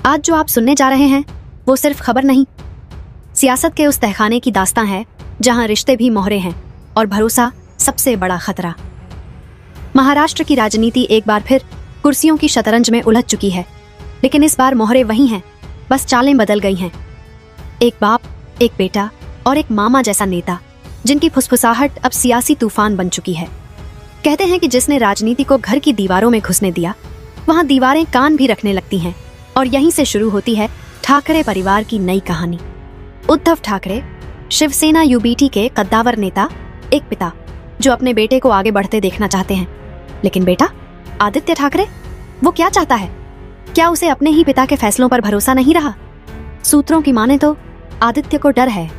आज जो आप सुनने जा रहे हैं वो सिर्फ खबर नहीं, सियासत के उस तहखाने की दास्तां है जहां रिश्ते भी मोहरे हैं और भरोसा सबसे बड़ा खतरा। महाराष्ट्र की राजनीति एक बार फिर कुर्सियों की शतरंज में उलझ चुकी है, लेकिन इस बार मोहरे वही हैं, बस चालें बदल गई हैं। एक बाप, एक बेटा और एक मामा जैसा नेता जिनकी फुसफुसाहट अब सियासी तूफान बन चुकी है। कहते हैं कि जिसने राजनीति को घर की दीवारों में घुसने दिया, वहां दीवारें कान भी रखने लगती हैं, और यहीं से शुरू होती है ठाकरे परिवार की नई कहानी। उद्धव ठाकरे, शिवसेना यूबीटी के कद्दावर नेता, एक पिता जो अपने बेटे को आगे बढ़ते देखना चाहते हैं। लेकिन बेटा आदित्य ठाकरे, वो क्या चाहता है? क्या उसे अपने ही पिता के फैसलों पर भरोसा नहीं रहा? सूत्रों की माने तो आदित्य को डर है,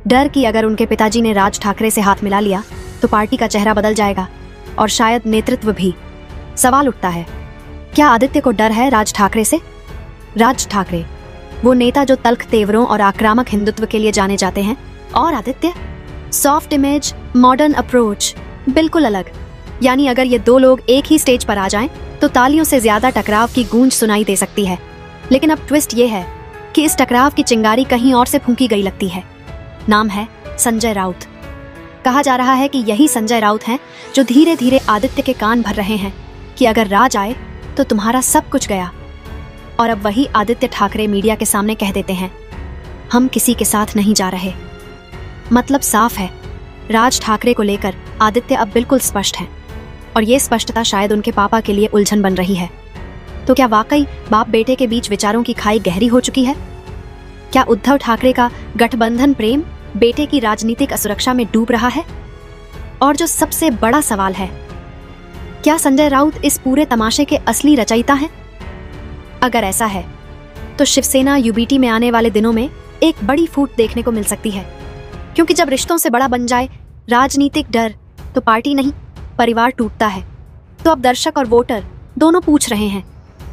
डर कि अगर उनके पिताजी ने राज ठाकरे से हाथ मिला लिया तो पार्टी का चेहरा बदल जाएगा और शायद नेतृत्व भी। सवाल उठता है, क्या आदित्य को डर है राज ठाकरे से? राज ठाकरे, वो नेता जो तल्ख तेवरों और आक्रामक हिंदुत्व के लिए जाने जाते हैं, और Aditya soft image, modern approach, बिल्कुल अलग। यानी अगर ये दो लोग एक ही स्टेज पर आ जाएं तो तालियों से ज्यादा टकराव की गूंज सुनाई दे सकती है। लेकिन अब ट्विस्ट ये है कि इस टकराव की चिंगारी कहीं और से फूंकी गई लगती है। नाम है संजय राउत। कहा जा रहा है कि यही संजय राउत हैं जो धीरे धीरे आदित्य के कान भर रहे हैं कि अगर राज आए तो तुम्हारा सब कुछ गया। और अब वही आदित्य ठाकरे मीडिया के सामने कह देते हैं, हम किसी के साथ नहीं जा रहे। मतलब साफ है, राज ठाकरे को लेकर आदित्य अब बिल्कुल स्पष्ट हैं, और ये स्पष्टता शायद उनके पापा के लिए उलझन बन रही है। तो क्या वाकई बाप बेटे के बीच विचारों की खाई गहरी हो चुकी है? क्या उद्धव ठाकरे का गठबंधन प्रेम बेटे की राजनीतिक असुरक्षा में डूब रहा है? और जो सबसे बड़ा सवाल है, क्या संजय राउत इस पूरे तमाशे के असली रचयिता हैं? अगर ऐसा है तो शिवसेना यूबीटी में आने वाले दिनों में एक बड़ी फूट देखने को मिल सकती है, क्योंकि जब रिश्तों से बड़ा बन जाए राजनीतिक डर तो पार्टी नहीं, परिवार टूटता है। तो अब दर्शक और वोटर दोनों पूछ रहे हैं,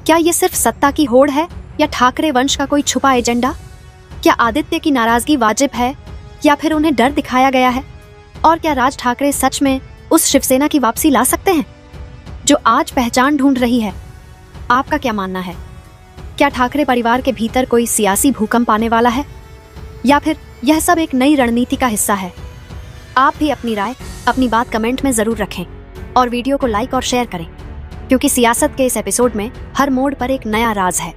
क्या ये सिर्फ सत्ता की होड़ है या ठाकरे वंश का कोई छुपा एजेंडा? क्या आदित्य की नाराजगी वाजिब है या फिर उन्हें डर दिखाया गया है? और क्या राज ठाकरे सच में उस शिवसेना की वापसी ला सकते हैं जो आज पहचान ढूंढ रही है? आपका क्या मानना है? क्या ठाकरे परिवार के भीतर कोई सियासी भूकंप आने वाला है, या फिर यह सब एक नई रणनीति का हिस्सा है? आप भी अपनी राय, अपनी बात कमेंट में जरूर रखें और वीडियो को लाइक और शेयर करें, क्योंकि सियासत के इस एपिसोड में हर मोड़ पर एक नया राज है।